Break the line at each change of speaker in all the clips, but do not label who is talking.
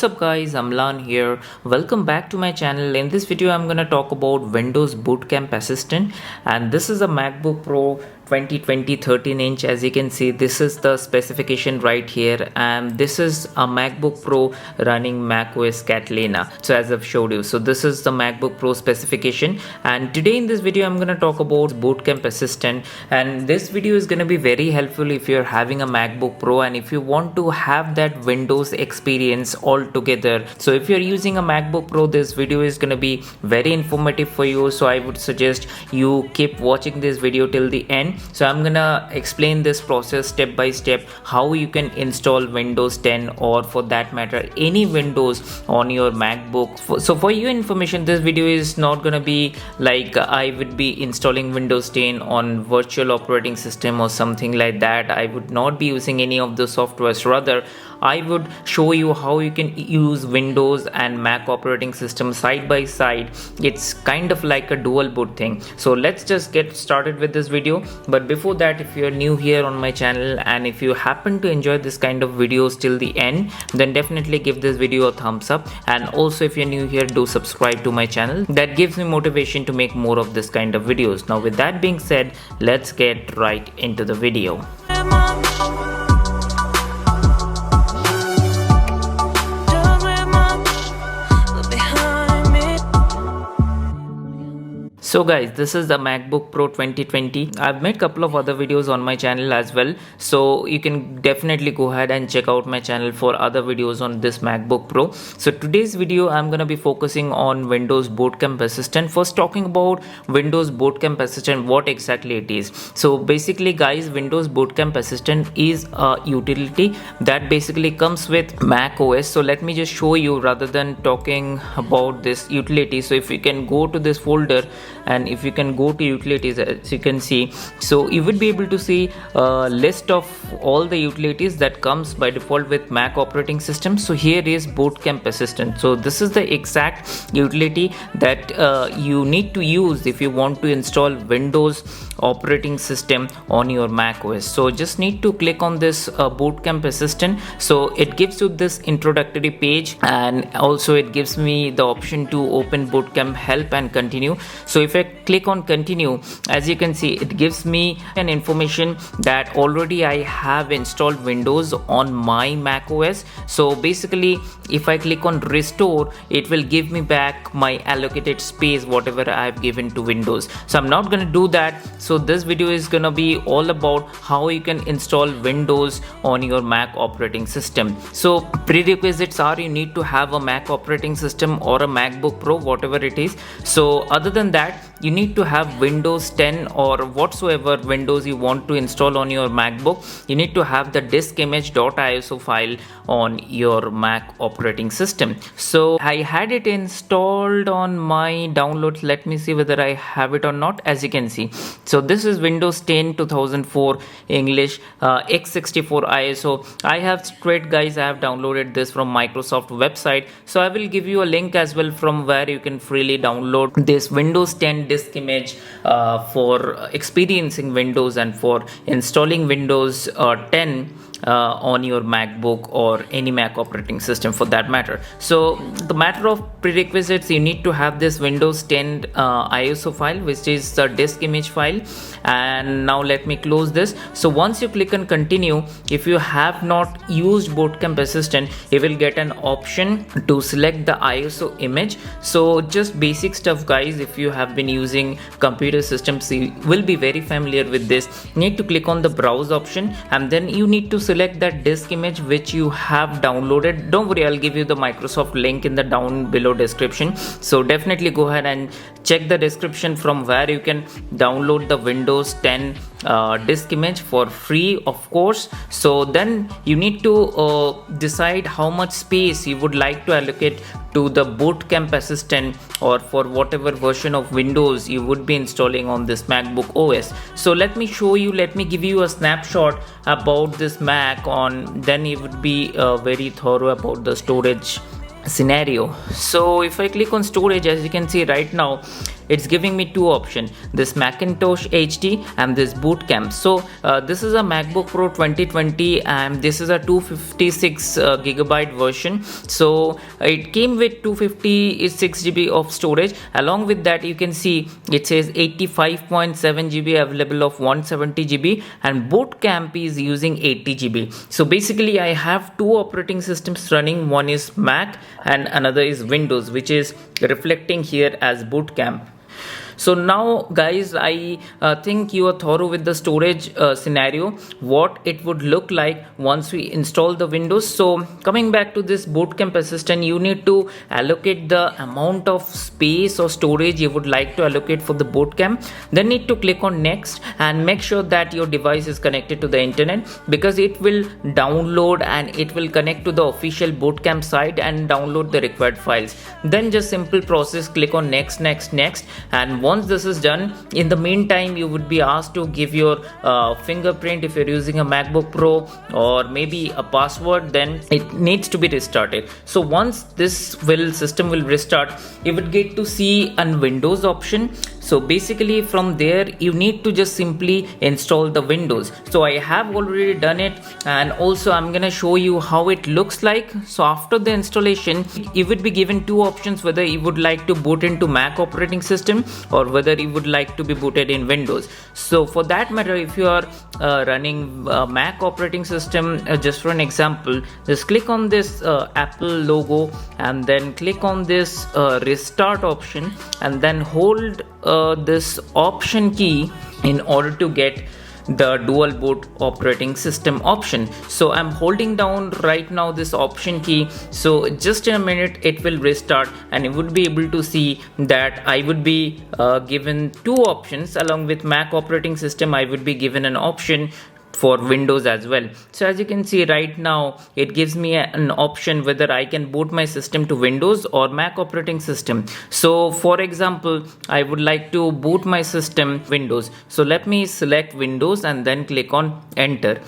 What's up guys, Amlan here. Welcome back to my channel. In this video I'm gonna talk about Windows Bootcamp Assistant, and this is a MacBook Pro 2020 13-inch. As you can see, this is the specification right here, and this is a MacBook Pro running macOS Catalina. So as I've showed you, so this is the MacBook Pro specification, and today in this video I'm gonna talk about Bootcamp Assistant. And this video is gonna be very helpful if you're having a MacBook Pro and if you want to have that Windows experience all together. So if you're using a MacBook Pro, this video is gonna be very informative for you, so I would suggest you keep watching this video till the end. So I'm gonna explain this process step by step, how you can install Windows 10 or for that matter any Windows on your MacBook. So for your information, this video is not gonna be like I would be installing Windows 10 on virtual operating system or something like that. I would not be using any of the softwares. Rather, I would show you how you can use Windows and Mac operating system side by side. It's kind of like a dual boot thing. So let's just get started with this video. But before that, if you're new here on my channel and if you happen to enjoy this kind of videos till the end, then definitely give this video a thumbs up. And also if you're new here, do subscribe to my channel. That gives me motivation to make more of this kind of videos. Now with that being said, let's get right into the video. So guys, this is the MacBook Pro 2020. I've made a couple of other videos on my channel as well, so you can definitely go ahead and check out my channel for other videos on this MacBook Pro. So today's video I'm gonna be focusing on Windows Bootcamp Assistant. First, talking about Windows Bootcamp Assistant, what exactly it is. So basically guys, Windows Bootcamp Assistant is a utility that basically comes with Mac OS. So let me just show you rather than talking about this utility. So if you can go to this folder and if you can go to utilities, as you can see, so you would be able to see a list of all the utilities that comes by default with Mac operating system. So here is Bootcamp Assistant. So this is the exact utility that you need to use if you want to install Windows operating system on your Mac OS. So just need to click on this Bootcamp Assistant. So it gives you this introductory page, and also it gives me the option to open Bootcamp help and continue. So if I click on continue, as you can see, it gives me an information that already I have installed Windows on my Mac OS. So basically if I click on restore, it will give me back my allocated space, whatever I've given to Windows. So I'm not going to do that. So this video is going to be all about how you can install Windows on your Mac operating system. So prerequisites are you need to have a Mac operating system or a MacBook Pro, whatever it is. So other than that, you need to have Windows 10 or whatsoever Windows you want to install on your MacBook. You need to have the diskimage.iso file on your Mac operating system. So I had it installed on my downloads. Let me see whether I have it or not. As you can see, so this is Windows 10 2004 English x64 ISO. I have straight guys, I have downloaded this from Microsoft website. So I will give you a link as well from where you can freely download this Windows 10 disk image for experiencing Windows and for installing Windows 10 on your MacBook or any Mac operating system for that matter. So the matter of prerequisites, you need to have this Windows 10 ISO file, which is the disk image file. And now let me close this. So once you click on continue, if you have not used Bootcamp Assistant, you will get an option to select the ISO image. So just basic stuff guys, if you have been using computer systems, you will be very familiar with this. You need to click on the browse option, and then you need to select that disk image which you have downloaded. Don't worry, I'll give you the Microsoft link in the down below description. So definitely go ahead and check the description from where you can download the Windows 10 disk image for free, of course. So then you need to decide how much space you would like to allocate to the Bootcamp Assistant or for whatever version of Windows you would be installing on this MacBook OS. So let me show you, let me give you a snapshot about this Mac on, then you would be very thorough about the storage scenario. So if I click on storage, as you can see right now, it's giving me two options, this Macintosh HD and this boot camp. So this is a MacBook Pro 2020 and this is a 256 gigabyte version. So it came with 256 GB of storage. Along with that, you can see it says 85.7 GB available of 170 GB, and boot camp is using 80 GB. So basically I have two operating systems running. One is Mac and another is Windows, which is reflecting here as boot camp. So now guys, I think you are thorough with the storage scenario, what it would look like once we install the Windows. So coming back to this Bootcamp Assistant, you need to allocate the amount of space or storage you would like to allocate for the Bootcamp. Then need to click on next and make sure that your device is connected to the internet, because it will download and it will connect to the official Bootcamp site and download the required files. Then just simple process, click on next, and once this is done, in the meantime you would be asked to give your fingerprint if you're using a MacBook Pro, or maybe a password. Then it needs to be restarted. So once this system will restart, you would get to see a Windows option. So basically from there you need to just simply install the Windows. So I have already done it, and also I'm gonna show you how it looks like. So after the installation, you would be given two options, whether you would like to boot into Mac operating system or whether you would like to be booted in Windows. So for that matter, if you are running Mac operating system, just for an example, just click on this Apple logo and then click on this restart option, and then hold this option key in order to get the dual boot operating system option. So I'm holding down right now this option key. So just in a minute it will restart, and you would be able to see that I would be given two options. Along with Mac operating system, I would be given an option for Windows as well. So as you can see right now, it gives me an option whether I can boot my system to Windows or Mac operating system. So for example, I would like to boot my system Windows. So let me select Windows and then click on enter.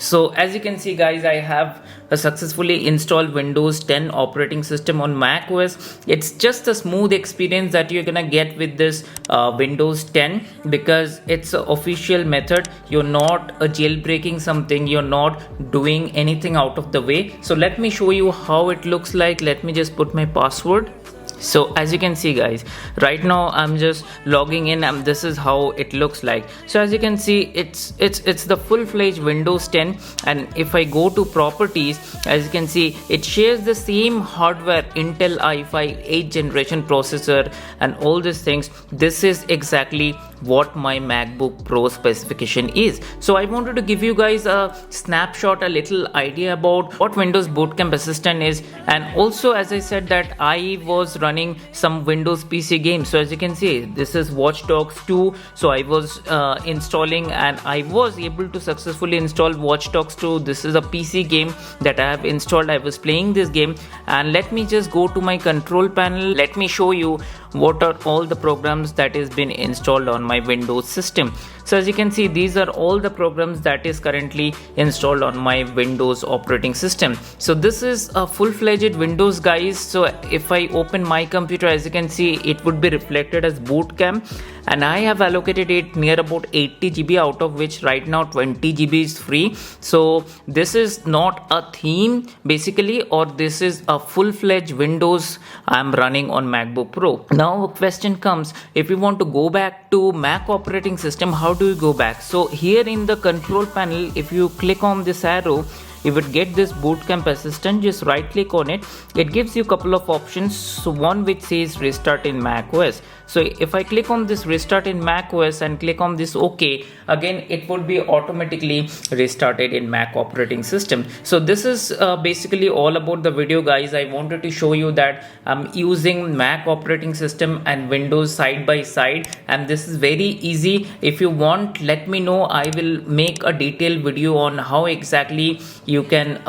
So as you can see guys, I have successfully installed Windows 10 operating system on Mac OS. It's just a smooth experience that you're gonna get with this Windows 10, because it's an official method. You're not jailbreaking something, you're not doing anything out of the way. So let me show you how it looks like. Let me just put my password. So as you can see guys, right now I'm just logging in and this is how it looks like. So as you can see, it's the full-fledged Windows 10, and if I go to properties, as you can see, it shares the same hardware, Intel i5 8th generation processor and all these things. This is exactly what my MacBook Pro specification is. So I wanted to give you guys a snapshot, a little idea about what Windows Bootcamp Assistant is, and also as I said that I was running some Windows PC games. So as you can see, this is Watch Dogs 2. So I was installing, and I was able to successfully install Watch Dogs 2. This is a PC game that I have installed. I was playing this game, and let me just go to my control panel. Let me show you what are all the programs that is been installed on my Windows system. So as you can see, these are all the programs that is currently installed on my Windows operating system. So this is a full-fledged Windows guys. So if I open my computer, as you can see, it would be reflected as Bootcamp, and I have allocated it near about 80 GB, out of which right now 20 GB is free. So this is not a theme basically, or this is a full-fledged Windows I'm running on MacBook Pro. Now a question comes, if you want to go back to Mac operating system, how do you go back? So here in the control panel, if you click on this arrow, you would get this Bootcamp Assistant. Just right click on it. It gives you a couple of options. So one which says restart in Mac OS. So if I click on this restart in Mac OS and click on this OK, again it would be automatically restarted in Mac operating system. So this is basically all about the video guys. I wanted to show you that I'm using Mac operating system and Windows side by side, and this is very easy. If you want, let me know. I will make a detailed video on how exactly you can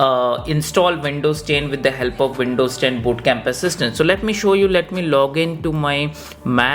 install Windows 10 with the help of Windows 10 Bootcamp Assistant. So let me show you. Let me log into my Mac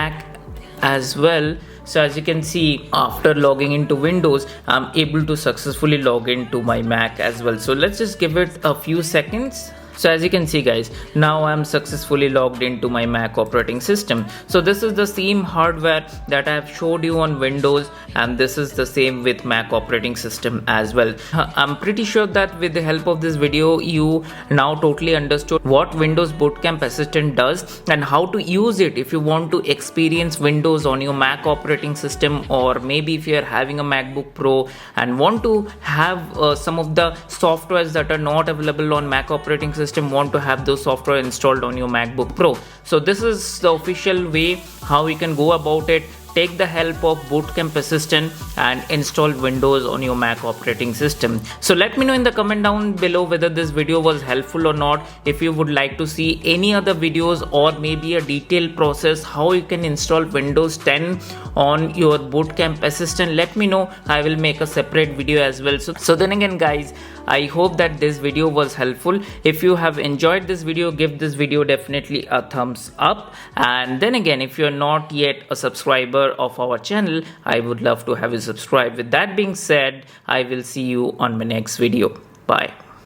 as well. So as you can see, after logging into Windows, I'm able to successfully log into my Mac as well. So let's just give it a few seconds. So as you can see guys, now I'm successfully logged into my Mac operating system. So this is the same hardware that I have showed you on Windows, and this is the same with Mac operating system as well. I'm pretty sure that with the help of this video you now totally understood what Windows Bootcamp Assistant does and how to use it if you want to experience Windows on your Mac operating system, or maybe if you are having a MacBook Pro and want to have some of the softwares that are not available on Mac operating system, want to have those software installed on your MacBook Pro. So this is the official way how you can go about it. Take the help of Bootcamp Assistant and install Windows on your Mac operating system. So let me know in the comment down below whether this video was helpful or not. If you would like to see any other videos or maybe a detailed process how you can install Windows 10 on your Bootcamp Assistant, let me know. I will make a separate video as well. So then again guys, I hope that this video was helpful. If you have enjoyed this video, give this video definitely a thumbs up. And then again, if you are not yet a subscriber of our channel, I would love to have you subscribe. With that being said, I will see you on my next video. Bye.